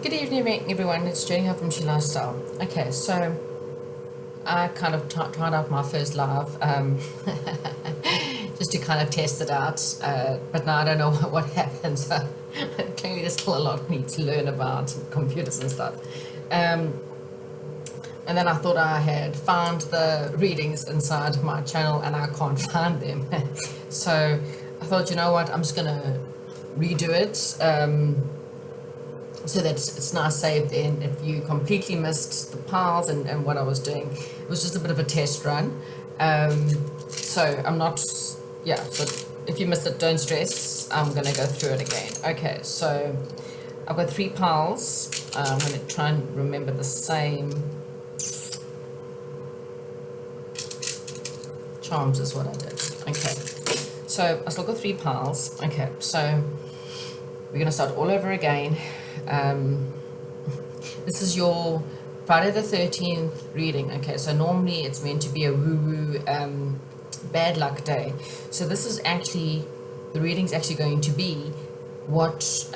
Good evening, everyone. It's Jenny here from She Lifestyle. Okay, so I kind of tried out my first live just to kind of test it out, but now I don't know what happens. Clearly, there's still a lot I need to learn about computers and stuff. Um, and then I thought I had found the readings inside my channel, and I can't find them. So I thought, you know what, I'm just gonna redo it. So that it's now saved in. If you completely missed the piles and what I was doing, it was just a bit of a test run. So I'm not, yeah, so if you missed it, don't stress. I'm going to go through it again. Okay, so I've got 3 piles. I'm going to try and remember the same charms is what I did. Okay, so I still got 3 piles. Okay, so we're going to start all over again. This is your Friday the 13th reading. Okay, so normally it's meant to be a woo-woo bad luck day. So this is actually, the reading's actually going to be what,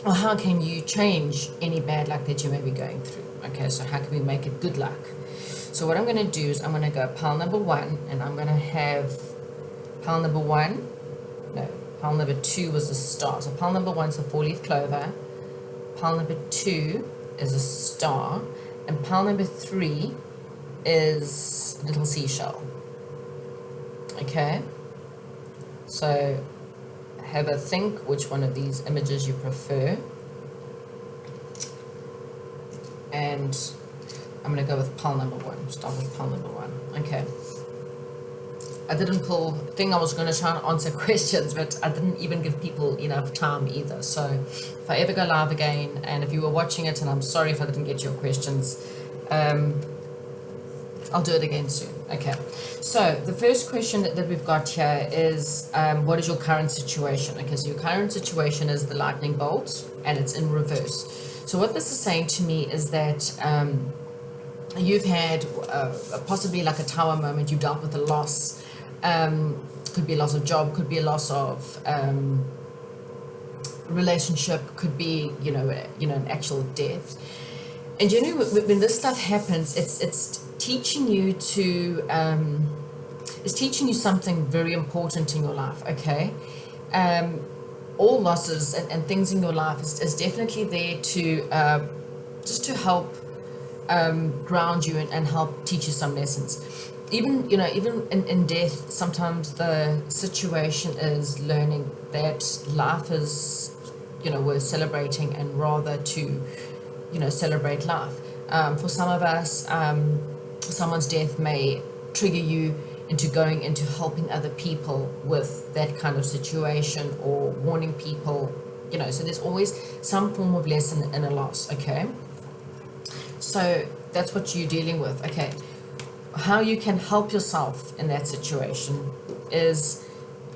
or how can you change any bad luck that you may be going through. Okay, so how can we make it good luck? So what I'm going to do is I'm going to go pile number 1, and I'm going to have pile number 1, no, pile number 2 was the star. So pile number 1 is the 4-leaf clover. Pile number 2 is a star. And pile number 3 is a little seashell. Okay? So have a think which one of these images you prefer. And I'm going to go with pile number 1. Start with pile number 1. Okay. I didn't think I was going to try and answer questions, but I didn't even give people enough time either. So if I ever go live again, and if you were watching it, and I'm sorry if I didn't get your questions, I'll do it again soon. Okay, so the first question that we've got here is, what is your current situation? Okay, so your current situation is the lightning bolt, and it's in reverse. So what this is saying to me is that you've had possibly like a tower moment. You dealt with a loss. Could be a loss of job, could be a loss of relationship, could be an actual death. And generally, when this stuff happens, it's teaching you to it's teaching you something very important in your life. Okay, all losses and things in your life is definitely there to just to help ground you and help teach you some lessons. Even in death, sometimes the situation is learning that life is worth celebrating, and rather to celebrate life. For some of us, someone's death may trigger you into going into helping other people with that kind of situation, or warning people, so there's always some form of lesson in a loss. Okay, so that's what you're dealing with. Okay, how you can help yourself in that situation is,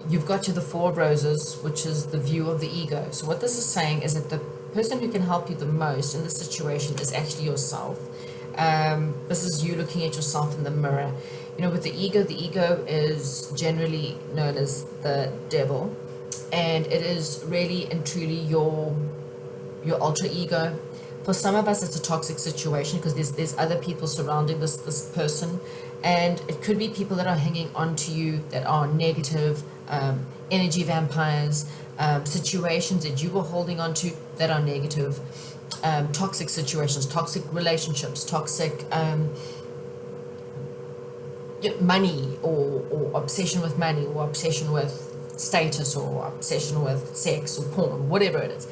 you've got to the 4 of Roses, which is the view of the ego. So what this is saying is that the person who can help you the most in this situation is actually yourself. This is you looking at yourself in the mirror. With the ego is generally known as the devil, and it is really and truly your alter ego. For some of us, it's a toxic situation because there's other people surrounding this person, and it could be people that are hanging on to you that are negative, energy vampires, situations that you were holding on to that are negative, toxic situations, toxic relationships, toxic money, or obsession with money, or obsession with status, or obsession with sex or porn, whatever it is.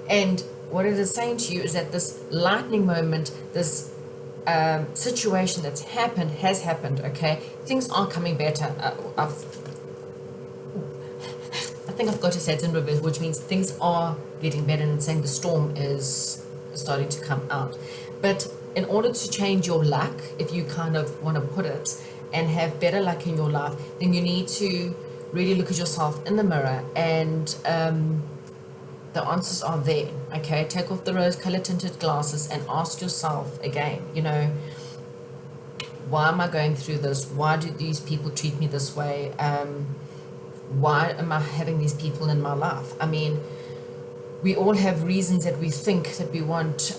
And what it is saying to you is that this lightning moment, this situation that's has happened. Okay, things are coming better. I think I've got to say it's in reverse, which means things are getting better, and it's saying the storm is starting to come out. But in order to change your luck, if you kind of want to put it, and have better luck in your life, then you need to really look at yourself in the mirror, and the answers are there. Okay, take off the rose color tinted glasses and ask yourself again, why am I going through this? Why do these people treat me this way? Why am I having these people in my life? I mean, we all have reasons that we think that we want,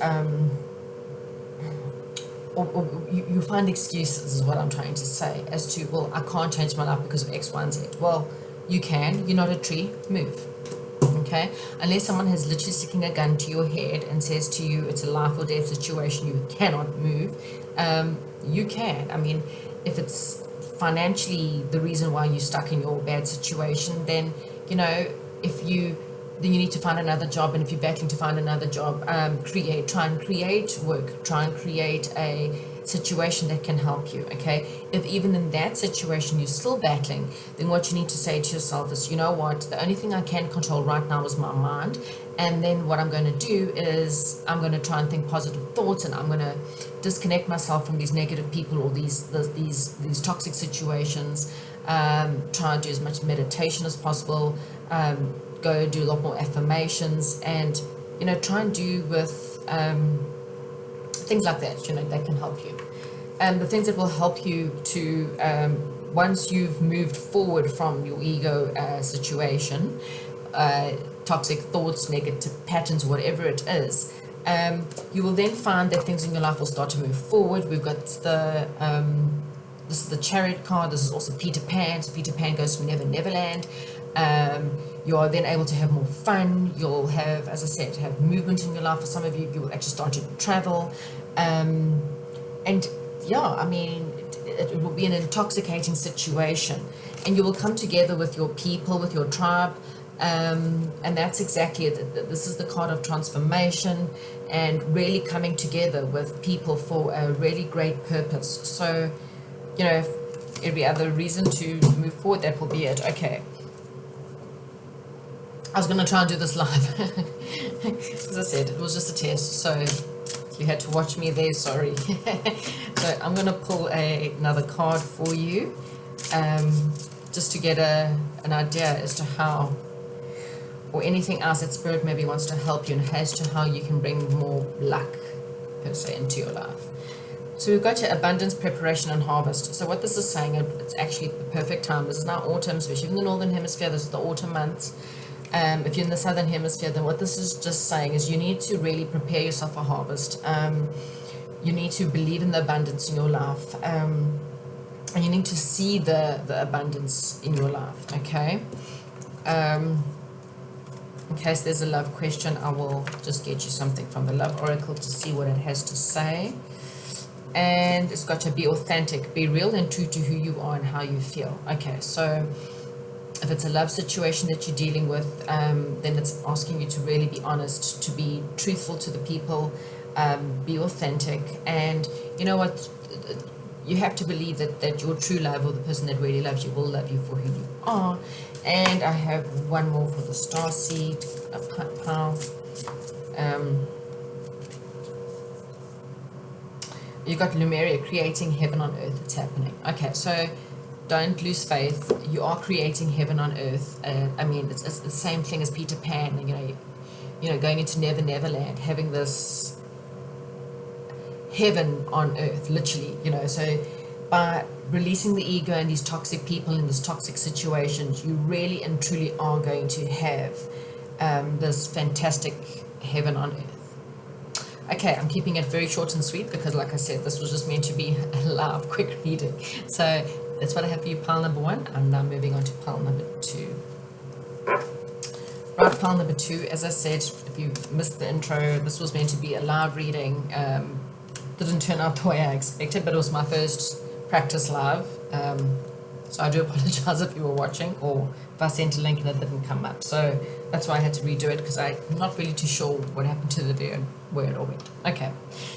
or you find excuses, is what I'm trying to say, as to, well, I can't change my life because of X, Y, and Z. Well, you can. You're not a tree. Move. Okay? Unless someone has literally sticking a gun to your head and says to you, it's a life or death situation, you cannot move, you can. I mean, if it's financially the reason why you're stuck in your bad situation, then, you know, then you need to find another job. And if you're battling to find another job, try and create work, try and create a situation that can help you. Okay, if even in that situation you're still battling, then what you need to say to yourself is, you know what, the only thing I can control right now is my mind. And then what I'm going to do is I'm going to try and think positive thoughts, and I'm going to disconnect myself from these negative people or these toxic situations. Try and do as much meditation as possible. Go do a lot more affirmations, and, you know, try and do with things like that, you know, that can help you. And the things that will help you to, once you've moved forward from your ego situation, toxic thoughts, negative patterns, whatever it is, you will then find that things in your life will start to move forward. We've got this is the Chariot card. This is also Peter Pan. So Peter Pan goes to Never Neverland. You are then able to have more fun. You'll have, as I said, have movement in your life. For some of you, you will actually start to travel. And yeah, I mean, it will be an intoxicating situation. And you will come together with your people, with your tribe. And that's exactly it. This is the card of transformation and really coming together with people for a really great purpose. So, you know, if every other reason to move forward, that will be it. Okay. I was going to try and do this live. As I said, it was just a test. So you had to watch me there, sorry. So I'm going to pull another card for you, just to get an idea as to how, or anything else that Spirit maybe wants to help you, and as to how you can bring more luck, per se, into your life. So we've got to abundance, preparation, and harvest. So what this is saying, it's actually the perfect time. This is now autumn, especially in the Northern Hemisphere. This is the autumn months. If you're in the Southern Hemisphere, then what this is just saying is you need to really prepare yourself for harvest. You need to believe in the abundance in your life. And you need to see the abundance in your life, okay? In case there's a love question, I will just get you something from the Love Oracle to see what it has to say. And it's got to be authentic, be real and true to who you are and how you feel. Okay, so if it's a love situation that you're dealing with, then it's asking you to really be honest, to be truthful to the people, be authentic. And you know what? You have to believe that your true love, or the person that really loves you, will love you for who you are. And I have one more for the starseed, a pile. You've got Lemuria, creating heaven on earth. It's happening. Okay, so don't lose faith. You are creating heaven on earth. I mean, it's the same thing as Peter Pan. You know, going into Never Neverland, having this heaven on earth, literally. You know, so by releasing the ego and these toxic people in these toxic situations, you really and truly are going to have this fantastic heaven on earth. Okay, I'm keeping it very short and sweet because, like I said, this was just meant to be a live, quick reading. So that's what I have for you, pile number 1. I'm now moving on to pile number 2. Right, pile number 2, as I said, if you missed the intro, this was meant to be a live reading. Didn't turn out the way I expected, but it was my first practice live. So I do apologize if you were watching, or if I sent a link and it didn't come up. So that's why I had to redo it, because I'm not really too sure what happened to the video, where it all went. Okay,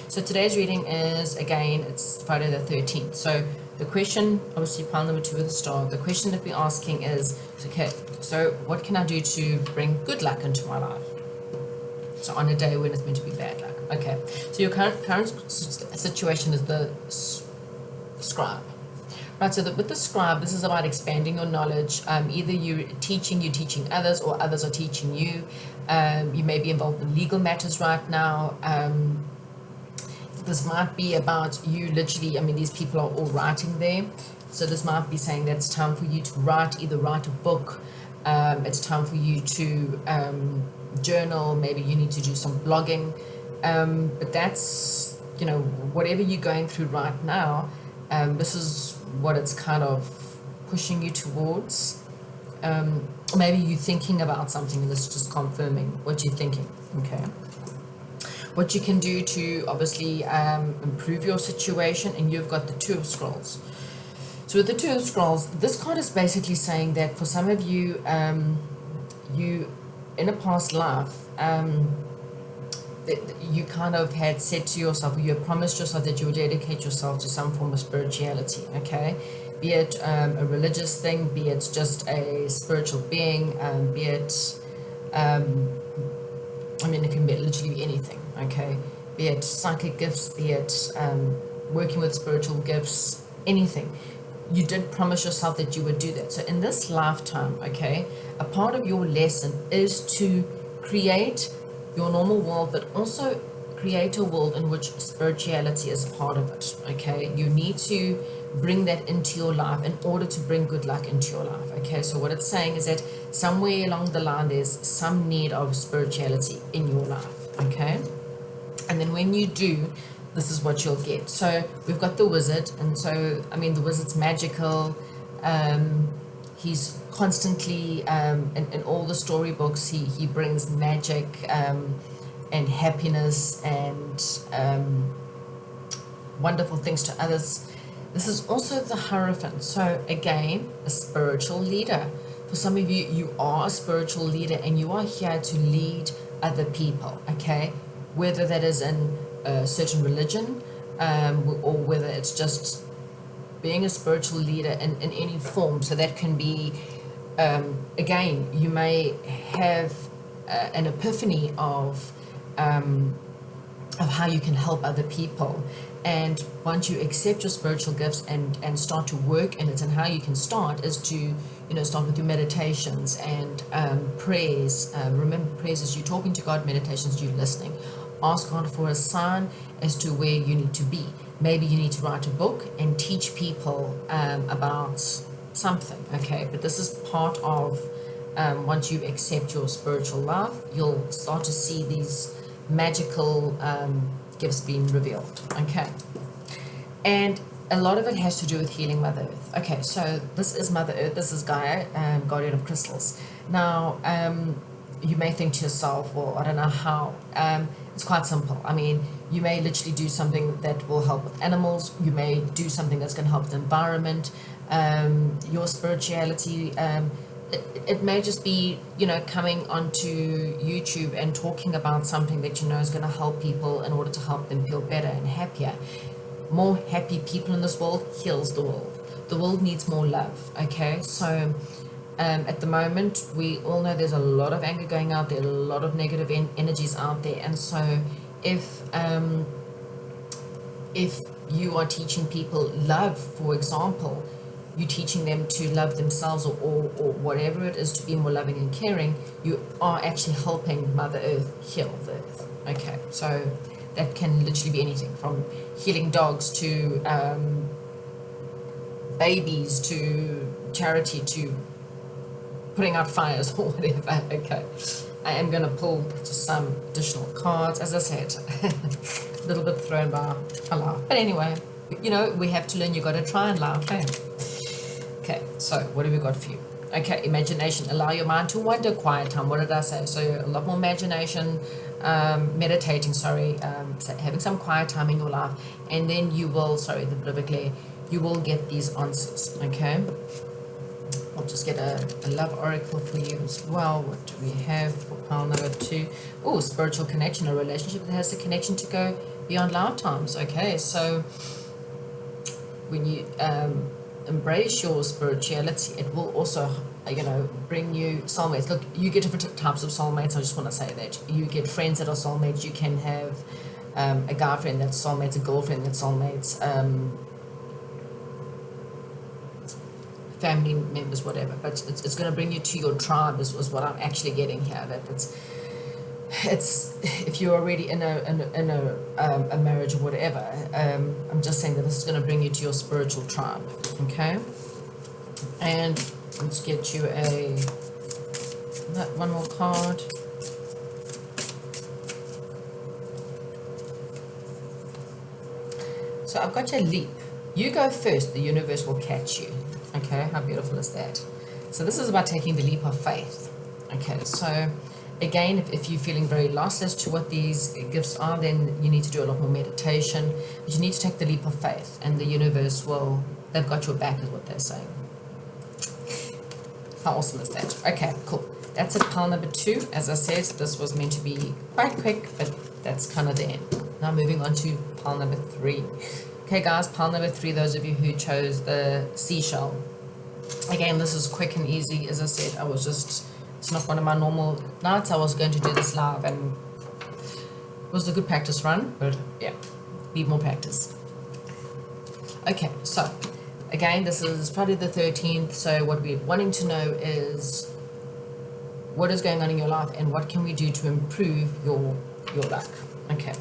so today's reading is, again, it's Friday the 13th. So the question, obviously pile number 2 with a star, the question that we're asking is, okay, so what can I do to bring good luck into my life? So on a day when it's meant to be bad luck. Okay, so your current situation is the scribe. Right, so with the scribe, this is about expanding your knowledge. Either you're teaching others, or others are teaching you. You may be involved in legal matters right now. This might be about you literally, I mean, these people are all writing there. So this might be saying that it's time for you to either write a book. It's time for you to journal, maybe you need to do some blogging. But that's, whatever you're going through right now, this is what it's kind of pushing you towards. Maybe you're thinking about something and it's just confirming what you're thinking, okay? What you can do to obviously improve your situation, and you've got the Two of Scrolls. So with the Two of Scrolls, this card is basically saying that for some of you, you in a past life, you kind of had said to yourself, or you had promised yourself that you would dedicate yourself to some form of spirituality, okay? Be it a religious thing, be it just a spiritual being, be it, it can be literally anything, okay? Be it psychic gifts, be it working with spiritual gifts, anything. You did promise yourself that you would do that. So in this lifetime, okay, a part of your lesson is to create your normal world, but also create a world in which spirituality is part of it, okay? You need to bring that into your life in order to bring good luck into your life, okay? So what it's saying is that somewhere along the line, there's some need of spirituality in your life, okay? And then when you do, this is what you'll get. So we've got the wizard, and so, the wizard's magical. He's constantly, in all the storybooks, he brings magic and happiness and wonderful things to others. This is also the Hierophant. So again, a spiritual leader. For some of you, you are a spiritual leader and you are here to lead other people, okay? Whether that is in a certain religion, or whether it's just being a spiritual leader in any form. So that can be, again, you may have an epiphany of how you can help other people. And once you accept your spiritual gifts and start to work in it, and how you can start is to, start with your meditations and prayers. Remember, prayers is you talking to God, meditations you listening. Ask God for a sign as to where you need to be. Maybe you need to write a book and teach people about something, okay? But this is part of, once you accept your spiritual life, you'll start to see these magical gifts being revealed, okay? And a lot of it has to do with healing Mother Earth. Okay, so this is Mother Earth, this is Gaia, guardian of crystals. Now, you may think to yourself, well, I don't know how. It's quite simple. You may literally do something that will help with animals. You may do something that's going to help the environment, your spirituality. It may just be, coming onto YouTube and talking about something that is going to help people in order to help them feel better and happier. More happy people in this world heals the world. The world needs more love, okay? So at the moment, we all know there's a lot of anger going out there, a lot of negative energies out there. And so if you are teaching people love, for example, you're teaching them to love themselves or whatever it is, to be more loving and caring, you are actually helping Mother Earth heal the earth. Okay, so that can literally be anything from healing dogs to babies to charity to putting out fires or whatever. Okay, I am going to pull just some additional cards. As I said, a little bit thrown by a laugh. But anyway, we have to learn. You got to try and laugh, eh? Okay, so what have we got for you? Okay, imagination. Allow your mind to wander. Quiet time. What did I say? So a lot more imagination, meditating, having some quiet time in your life. And then you will, the bit of a glare, you will get these answers, okay? I'll just get a love oracle for you as well. What do we have for pile number 2? Oh, spiritual connection, a relationship that has the connection to go beyond lifetimes. Okay, so when you embrace your spirituality, it will also, bring you soulmates. Look, you get different types of soulmates. I just want to say that. You get friends that are soulmates. You can have a guy friend that's soulmates, a girlfriend that's soulmates, family members, whatever, but it's going to bring you to your tribe is what I'm actually getting here. That it's if you're already in a marriage or whatever, I'm just saying that this is going to bring you to your spiritual tribe, okay? And let's get you one more card. So I've got your leap. You go first, the universe will catch you. Okay, how beautiful is that? So this is about taking the leap of faith. Okay, so again, if you're feeling very lost as to what these gifts are, then you need to do a lot more meditation. But you need to take the leap of faith, and the universe will, they've got your back is what they're saying. How awesome is that? Okay, cool. That's it, pile number 2. As I said, this was meant to be quite quick, but that's kind of the end. Now moving on to pile number 3. Okay guys, pile number 3, those of you who chose the seashell. Again, this is quick and easy. As I said, it's not one of my normal nights. I was going to do this live, and it was a good practice run, but yeah, need more practice. Okay, so again, this is Friday the 13th, so what we're wanting to know is what is going on in your life and what can we do to improve your luck. Okay,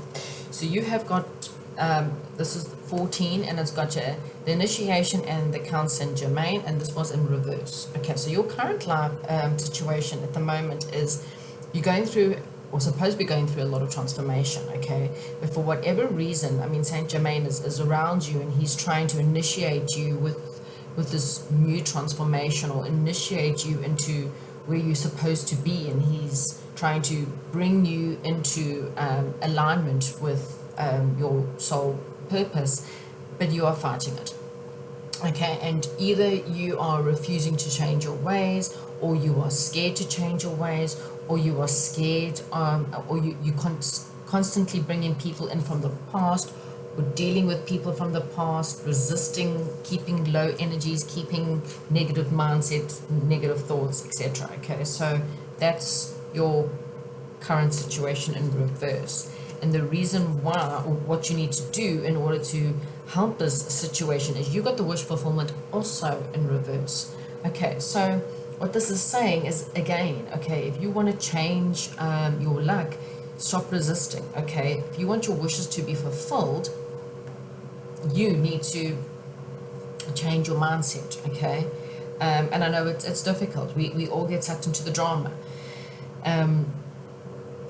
so you have got, this is 14, and it's got the initiation and the Count Saint Germain, and this was in reverse. Okay, so your current life situation at the moment is you're going through, or supposed to be going through, a lot of transformation. Okay, but for whatever reason, I mean, Saint Germain is around you, and he's trying to initiate you with this new transformation, or initiate you into where you're supposed to be, and he's trying to bring you into alignment with your soul purpose, but you are fighting it. Okay, and either you are refusing to change your ways, or you are scared to change your ways, or you are scared, or you constantly bringing people in from the past, or dealing with people from the past, resisting, keeping low energies, keeping negative mindsets, negative thoughts, etc. Okay, so that's your current situation in reverse. And the reason why, or what you need to do in order to help this situation, is you got the wish fulfillment also in reverse. Okay, so what this is saying is, again, okay, if you want to change your luck, stop resisting. Okay, if you want your wishes to be fulfilled, you need to change your mindset. Okay, and I know it's difficult. We all get sucked into the drama.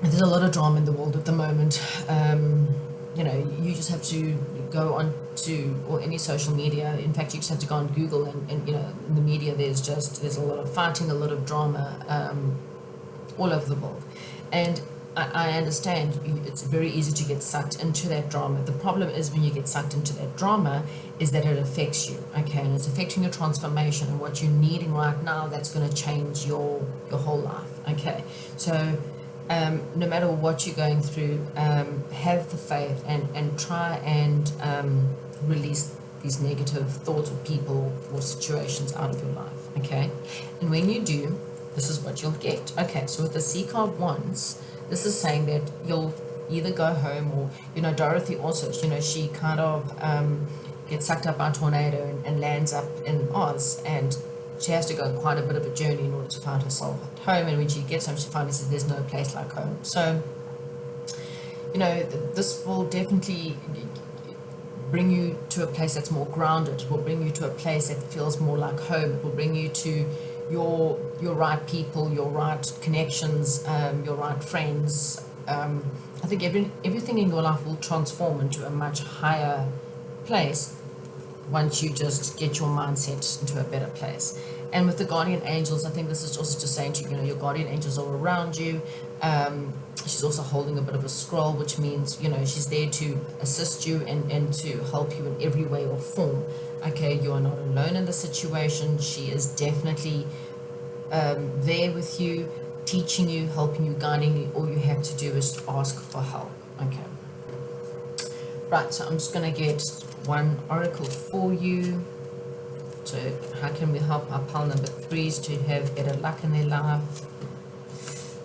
There's a lot of drama in the world at the moment. You just have to go on to, or any social media. In fact, you just have to go on Google, and in the media there's a lot of fighting, a lot of drama all over the world. And I understand it's very easy to get sucked into that drama. The problem is, when you get sucked into that drama, is that it affects you, okay, and it's affecting your transformation and what you're needing right now. That's going to change your whole life. Okay, so no matter what you're going through, have the faith and try and release these negative thoughts or people or situations out of your life. Okay, and when you do, this is what you'll get. Okay, so with the Seeker of Wands, this is saying that you'll either go home, or Dorothy also, she kind of gets sucked up by a tornado and lands up in Oz, and she has to go quite a bit of a journey in order to find herself at home. And when she gets home, she finally says there's no place like home. So this will definitely bring you to a place that's more grounded. It will bring you to a place that feels more like home. It will bring you to your right people, your right connections, your right friends. I think everything in your life will transform into a much higher place once you just get your mindset into a better place. And with the guardian angels, I think this is also just saying to you, your guardian angels are around you. She's also holding a bit of a scroll, which means, she's there to assist you and to help you in every way or form. Okay, you are not alone in the situation. She is definitely there with you, teaching you, helping you, guiding you. All you have to do is to ask for help. Okay. Right, so I'm just going to get one oracle for you. So how can we help our pile number 3s to have better luck in their life?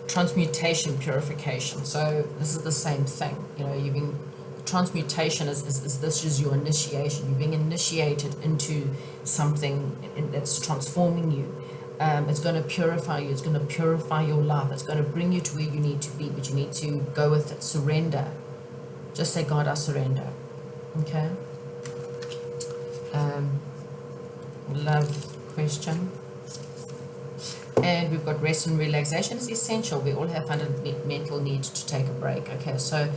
Transmutation, purification. So this is the same thing. You've been, transmutation is this is your initiation. You're being initiated into something that's transforming you. It's going to purify you. It's going to purify your life. It's going to bring you to where you need to be, but you need to go with it. Surrender. Just say, God, I surrender. Okay. Love question. And we've got rest and relaxation is essential. We all have fundamental need to take a break. Okay, so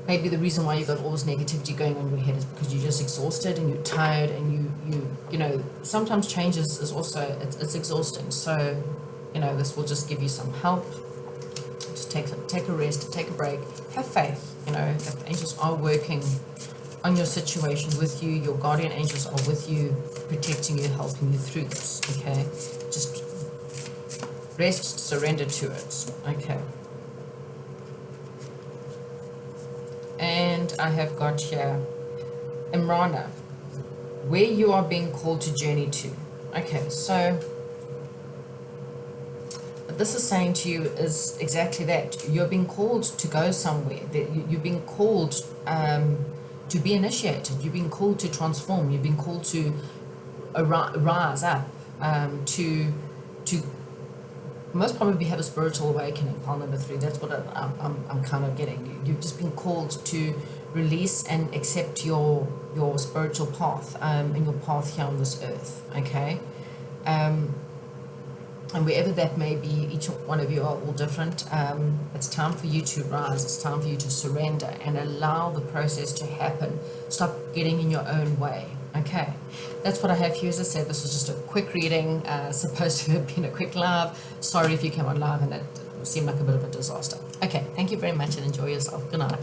maybe the reason why you got all this negativity going on in your head is because you're just exhausted and you're tired, and you know, sometimes change is also, it's exhausting. So, you know, this will just give you some help. Just take a rest, take a break, have faith. You know, if angels are working on your situation with you, your guardian angels are with you, protecting you, helping you through this. Okay, just rest, surrender to it. Okay. And I have got here Imrana, where you are being called to journey to. Okay, so what this is saying to you is exactly that. You're being called to go somewhere. That you're being called to be initiated. You're being called to transform. You're being called to rise up, to most probably have a spiritual awakening. Pile number 3. That's what I'm kind of getting. You've just been called to release and accept your spiritual path, and your path here on this earth. Okay, and wherever that may be, each one of you are all different. It's time for you to rise. It's time for you to surrender and allow the process to happen. Stop getting in your own way. Okay, that's what I have here. As I said, this was just a quick reading, supposed to have been a quick live. Sorry if you came on live and it seemed like a bit of a disaster. Okay, thank you very much and enjoy yourself. Good night.